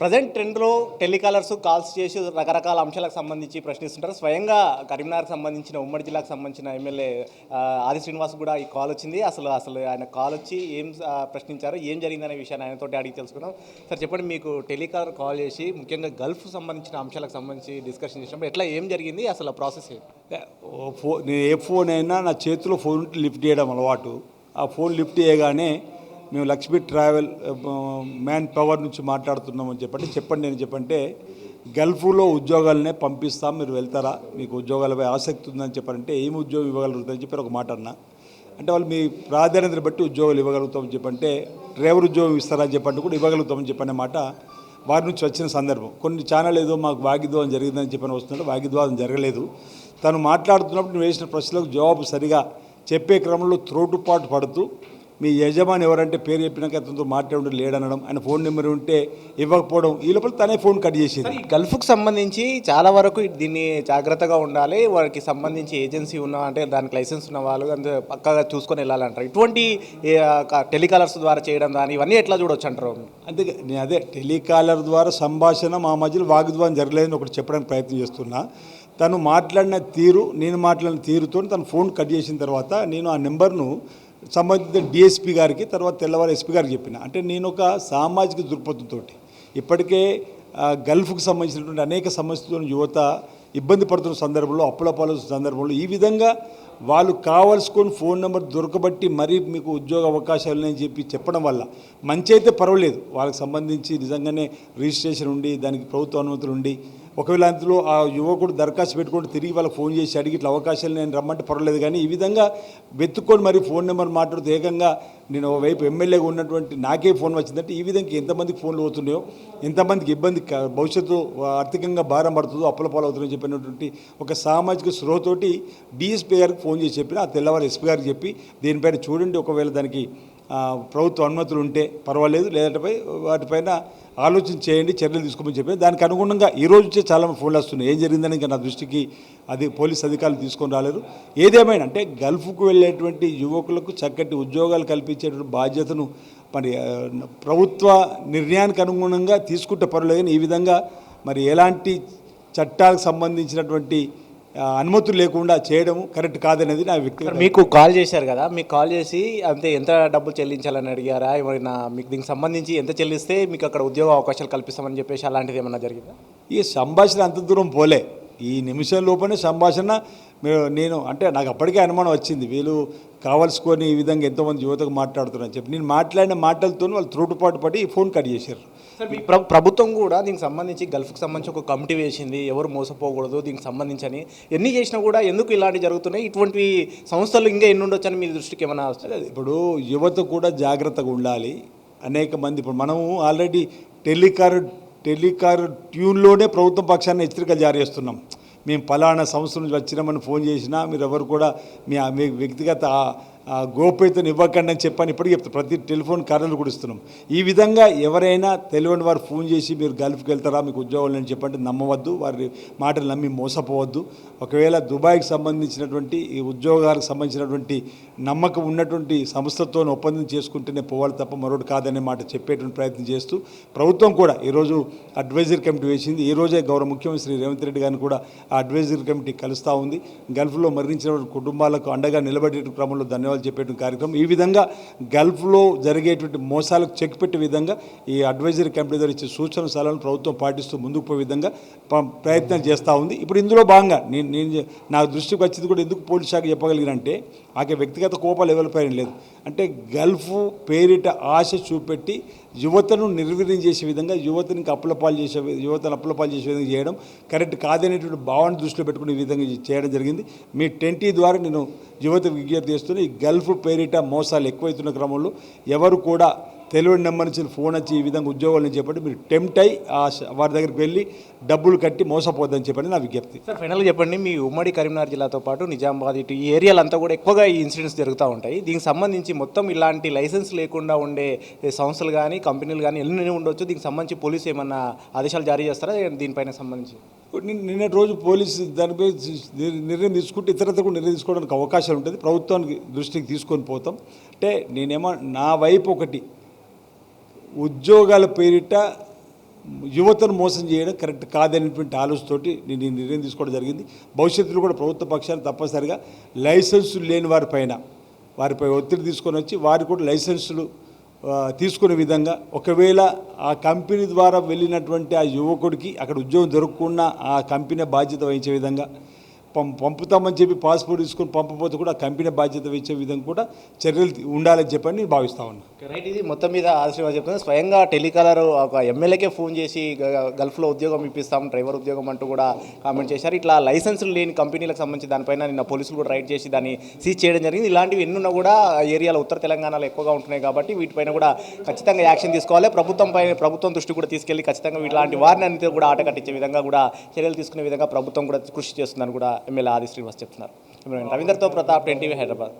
Present ట్రెండ్‌లో telecallers calls చేసి రకరకాల అంశాలకు సంబంధించి ప్రశ్నిస్తుంటారు. స్వయంగా కరీంనగర్‌కి సంబంధించిన ఉమ్మడి జిల్లాకు సంబంధించిన ఎమ్మెల్యే ఆది శ్రీనివాస్ కూడా ఈ కాల్ వచ్చింది. అసలు ఆయన కాల్ వచ్చి ఏం ప్రశ్నించారు, ఏం జరిగిందనే విషయాన్ని ఆయనతోటి అడిగి తెలుసుకుందాం. సార్ చెప్పండి, మీకు టెలికాలర్ కాల్ చేసి ముఖ్యంగా గల్ఫ్ సంబంధించిన అంశాలకు సంబంధించి డిస్కషన్ చేసినప్పుడు ఎట్లా ఏం జరిగింది, అసలు ప్రాసెస్ ఏంటి? నేను ఏ ఫోన్ అయినా నా చేతిలో ఫోన్ లిఫ్ట్ చేయడం అలవాటు. ఆ ఫోన్ లిఫ్ట్ చేయగానే మేము లక్ష్మీ ట్రావెల్ మ్యాన్ పవర్ నుంచి మాట్లాడుతున్నామని చెప్పండి నేను చెప్పంటే గల్ఫ్లో ఉద్యోగాలనే పంపిస్తాం, మీరు వెళ్తారా, మీకు ఉద్యోగాలపై ఆసక్తి ఉందని చెప్పారంటే ఏమి ఉద్యోగం ఇవ్వగలుగుతారని చెప్పి ఒక మాట అన్నా. అంటే వాళ్ళు మీ ప్రాధాన్యతను బట్టి ఉద్యోగాలు ఇవ్వగలుగుతామని చెప్పంటే డ్రైవర్ ఉద్యోగం ఇస్తారని చెప్పంటే కూడా ఇవ్వగలుగుతామని చెప్పనే మాట వారి నుంచి వచ్చిన సందర్భం. కొన్ని ఛానల్ ఏదో మాకు వాగ్వివాదం జరిగిందని చెప్పని వస్తున్నాడు. వాగ్వివాదం జరగలేదు. తను మాట్లాడుతున్నప్పుడు నేను వేసిన ప్రశ్నలకు జవాబు సరిగా చెప్పే క్రమంలో త్రోటుపాటు పడుతూ మీ యజమాని ఎవరంటే పేరు చెప్పినాక అతనితో మాట్లాడి లేడనడం, ఆయన ఫోన్ నెంబర్ ఉంటే ఇవ్వకపోవడం, ఈ లోపల తనే ఫోన్ కట్ చేసేది. ఈ గల్ఫ్కు సంబంధించి చాలా వరకు దీన్ని జాగ్రత్తగా ఉండాలి, వారికి సంబంధించి ఏజెన్సీ ఉన్న అంటే దానికి లైసెన్స్ ఉన్న వాళ్ళు అంతే పక్కగా చూసుకొని వెళ్ళాలంటారు. ఇటువంటి టెలికాలర్స్ ద్వారా చేయడం కానీ ఇవన్నీ ఎట్లా చూడొచ్చు అంటారు? అంతే, నేను అదే టెలికాలర్ ద్వారా సంభాషణ మా మధ్యలో వాగ్వివాదం జరగలేదని ఒకటి చెప్పడానికి ప్రయత్నం చేస్తున్నా. తను మాట్లాడిన తీరు, నేను మాట్లాడిన తీరుతో తను ఫోన్ కట్ చేసిన తర్వాత నేను ఆ నెంబర్ను సంబంధిత డిఎస్పీ గారికి, తర్వాత తెల్లవారు ఎస్పీ గారికి చెప్పిన. అంటే నేను ఒక సామాజిక దృక్పథంతో ఇప్పటికే గల్ఫ్కు సంబంధించినటువంటి అనేక సమస్యలతో యువత ఇబ్బంది పడుతున్న సందర్భంలో, అప్పుల పాలవుతున్న సందర్భంలో ఈ విధంగా వాళ్ళు కావాల్సుకొని ఫోన్ నెంబర్ దొరకబట్టి మరీ మీకు ఉద్యోగ అవకాశాలు అని చెప్పడం వల్ల మంచి అయితే పర్వాలేదు, వాళ్ళకి సంబంధించి నిజంగానే రిజిస్ట్రేషన్ ఉండి దానికి ప్రభుత్వ అనుమతులు ఉండి ఒకవేళ అందులో ఆ యువకుడు దరఖాస్తు పెట్టుకుంటూ తిరిగి వాళ్ళకి ఫోన్ చేసి అడిగి ఇట్లా అవకాశాలు నేను రమ్మంటే పర్వాలేదు. కానీ ఈ విధంగా వెతుక్కొని మరి ఫోన్ నెంబర్ మాట్లాడుతూ ఏకంగా నేను వైపు ఎమ్మెల్యేగా ఉన్నటువంటి నాకే ఫోన్ వచ్చిందంటే ఈ విధంగా ఎంతమందికి ఫోన్లు అవుతున్నాయో, ఎంతమందికి ఇబ్బంది భవిష్యత్తు ఆర్థికంగా భారం పడుతుందో, అప్పుల పాలవుతుందని చెప్పినటువంటి ఒక సామాజిక స్రోతోటి డిఎస్పీ గారికి ఫోన్ చేసి చెప్పిన. ఆ తెల్లవారు ఎస్పీ గారికి చెప్పి దీనిపైన చూడండి, ఒకవేళ దానికి ప్రభుత్వ అనుమతులు ఉంటే పర్వాలేదు, లేదంటే వాటిపైన ఆలోచన చేయండి, చర్యలు తీసుకోమని చెప్పి దానికి అనుగుణంగా ఈరోజు వచ్చే చాలా ఫోన్లు వస్తున్నాయి. ఏం జరిగిందని ఇంకా నా దృష్టికి అది పోలీస్ అధికారులు తీసుకొని రాలేరు. ఏదేమైనా అంటే గల్ఫ్కు వెళ్ళేటువంటి యువకులకు చక్కటి ఉద్యోగాలు కల్పించేటువంటి బాధ్యతను మరి ప్రభుత్వ నిర్ణయానికి అనుగుణంగా తీసుకుంటే పర్వాలేదు. కానీ ఈ విధంగా మరి ఎలాంటి చట్టాలకు సంబంధించినటువంటి అనుమతులు లేకుండా చేయడం కరెక్ట్ కాదనేది నా వ్యక్తిగత. మీకు కాల్ చేశారు కదా, మీకు కాల్ చేసి అంతే ఎంత డబ్బులు చెల్లించాలని అడిగారా? ఏమైనా మీకు దీనికి సంబంధించి ఎంత చెల్లిస్తే మీకు అక్కడ ఉద్యోగ అవకాశాలు కల్పిస్తామని చెప్పేసి అలాంటిది ఏమన్నా జరిగిందా? ఈ సంభాషణ అంత దూరం పోలే. ఈ నిమిషం లోపలనే సంభాషణ నేను అంటే నాకు అప్పటికే అనుమానం వచ్చింది, వీళ్ళు కావాల్సుకొని ఈ విధంగా ఎంతోమంది యువతకు మాట్లాడుతున్నారని చెప్పి. నేను మాట్లాడిన మాటలతో వాళ్ళు త్రోటుపాటు పడి ఫోన్ కట్ చేశారు. సార్, మీ ప్రభుత్వం కూడా దీనికి సంబంధించి గల్ఫ్కి సంబంధించి ఒక కమిటీ వేసింది, ఎవరు మోసపోకూడదు దీనికి సంబంధించి అని. ఎన్ని చేసినా కూడా ఎందుకు ఇలాంటివి జరుగుతున్నాయి? ఇటువంటి సంస్థలు ఇంకా ఎన్ని ఉండొచ్చు అని మీ దృష్టికి ఏమైనా వస్తుంది? ఇప్పుడు యువత కూడా జాగ్రత్తగా ఉండాలి. అనేక మంది ఇప్పుడు మనము ఆల్రెడీ టెలికార్ ట్యూన్లోనే ప్రభుత్వం పక్షాన్ని హెచ్చరికలు జారీ చేస్తున్నాం. మేము ఫలానా సంస్థ నుంచి వచ్చినామని ఫోన్ చేసినా మీరు ఎవరు కూడా మీ వ్యక్తిగత గోప్యతను ఇవ్వకండి అని చెప్పని ఇప్పటికీ చెప్తాం. ప్రతి టెలిఫోన్ కార్డులు కూడా ఇస్తున్నాం. ఈ విధంగా ఎవరైనా తెలియని వారు ఫోన్ చేసి మీరు గల్ఫ్కి వెళ్తారా, మీకు ఉద్యోగాలు అని చెప్పంటే నమ్మవద్దు, వారి మాటలు నమ్మి మోసపోవద్దు. ఒకవేళ దుబాయ్కి సంబంధించినటువంటి ఈ ఉద్యోగాలకు సంబంధించినటువంటి నమ్మకం ఉన్నటువంటి సంస్థతో ఒప్పందం చేసుకుంటేనే పోవాలి తప్ప మరొకటి కాదనే మాట చెప్పేటువంటి ప్రయత్నం చేస్తూ ప్రభుత్వం కూడా ఈరోజు అడ్వైజరీ కమిటీ వేసింది. ఈరోజే గౌరవ ముఖ్యమంత్రి శ్రీ రేవంత్ రెడ్డి గారిని కూడా ఆ అడ్వైజరీ కమిటీ కలుస్తూ ఉంది. గల్ఫ్లో మరణించిన కుటుంబాలకు అండగా నిలబడే క్రమంలో ధన్యవాదాలు చెప్పేటువంటి కార్యక్రమం. ఈ విధంగా గల్ఫ్లో జరిగేటువంటి మోసాలకు చెక్ పెట్టే విధంగా ఈ అడ్వైజరీ కమిటీ ద్వారా ఇచ్చే సూచన సలహాలను ప్రభుత్వం పాటిస్తూ ముందుకు పోయే విధంగా ప్రయత్నం చేస్తూ ఉంది. ఇప్పుడు ఇందులో భాగంగా నేను నా దృష్టికి వచ్చింది కూడా ఎందుకు పోలీస్ శాఖ చెప్పగలిగినంటే ఆకే వ్యక్తిగత కోపాలు ఎవరిపైన లేదు. అంటే గల్ఫ్ పేరిట ఆశ చూపెట్టి యువతను నిర్వీర్యం చేసే విధంగా యువతను అప్పులపాలు చేసే విధంగా చేయడం కరెక్ట్ కాదనేటువంటి భావాన్ని దృష్టిలో పెట్టుకుని ఈ విధంగా చేయడం జరిగింది. మీ టెంటీ ద్వారా నేను యువత విజ్ఞప్తి చేస్తున్న ఈ గల్ఫ్ పేరిట మోసాలు ఎక్కువైతున్న క్రమంలో ఎవరు కూడా తెలియని నెంబర్ నుంచి ఫోన్ వచ్చి ఈ విధంగా ఉద్యోగాలను చెప్పండి, మీరు టెంప్ట్ అయ్యి వారి దగ్గరికి వెళ్ళి డబ్బులు కట్టి మోసపోద్దని చెప్పండి నా విజ్ఞప్తి. సార్, ఫైనల్గా చెప్పండి, మీ ఉమ్మడి కరీంనగర్ జిల్లాతో పాటు నిజామాబాద్ ఇటు ఈ ఏరియాలంతా కూడా ఎక్కువగా ఈ ఇన్సిడెంట్స్ జరుగుతూ ఉంటాయి. దీనికి సంబంధించి మొత్తం ఇలాంటి లైసెన్స్ లేకుండా ఉండే సంస్థలు కానీ కంపెనీలు కానీ ఎన్ని ఉండొచ్చు? దీనికి సంబంధించి పోలీసు ఏమన్నా ఆదేశాలు జారీ చేస్తారా దీనిపైన సంబంధించి? నిన్నటి రోజు పోలీసు దానిపై నిర్ణయం తీసుకుంటే ఇతరత కూడా నిర్ణయం తీసుకోవడానికి అవకాశం ఉంటుంది. ప్రభుత్వానికి దృష్టికి తీసుకొని పోతాం. అంటే నేనేమో నా వైపు ఒకటి ఉద్యోగాల పేరిట యువతను మోసం చేయడం కరెక్ట్ కాదనేటువంటి ఆలోచనతోటి నేను ఈ నిర్ణయం తీసుకోవడం జరిగింది. భవిష్యత్తులో కూడా ప్రభుత్వ పక్షాన్ని తప్పనిసరిగా లైసెన్సులు లేని వారిపై ఒత్తిడి తీసుకొని వచ్చి వారికి కూడా లైసెన్సులు తీసుకునే విధంగా, ఒకవేళ ఆ కంపెనీ ద్వారా వెళ్ళినటువంటి ఆ యువకుడికి అక్కడ ఉద్యోగం దొరకకుండా ఆ కంపెనీ బాధ్యత వహించే విధంగా, పంపుతామని చెప్పి పాస్పోర్ట్ తీసుకొని పంపకపోతే కూడా ఆ కంపెనీ బాధ్యత వహించే విధంగా కూడా చర్యలు ఉండాలని చెప్పని నేను భావిస్తా ఉన్నాను. రైట్, ఇది మొత్తం మీద ఆదిశ్రీనివాస్ చెప్తుంది. స్వయంగా టెలికాలర్ ఒక ఎమ్మెల్యేకే ఫోన్ చేసి గల్ఫ్లో ఉద్యోగం ఇప్పిస్తాం, డ్రైవర్ ఉద్యోగం అంటూ కూడా కామెంట్ చేశారు. ఇట్లా లైసెన్సులు లేని కంపెనీలకు సంబంధించి దానిపైన నిన్న పోలీసులు కూడా రైడ్ చేసి దాన్ని సీజ్ చేయడం జరిగింది. ఇలాంటివి ఎన్నున్నా కూడా ఏరియాలో ఉత్తర తెలంగాణలో ఎక్కువగా ఉంటున్నాయి కాబట్టి వీటిపైన కూడా ఖచ్చితంగా యాక్షన్ తీసుకోవాలి. ప్రభుత్వం దృష్టి కూడా తీసుకెళ్లి ఖచ్చితంగా ఇలాంటి వారిని అన్నిటి కూడా ఆట కట్టించే విధంగా కూడా చర్యలు తీసుకునే విధంగా ప్రభుత్వం కూడా కృషి చేస్తుందని కూడా ఎమ్మెల్యే ఆది శ్రీనివాస్ చెప్తున్నారు. రవీందర్తో ప్రతాప్, 10 టీవీ, హైదరాబాద్.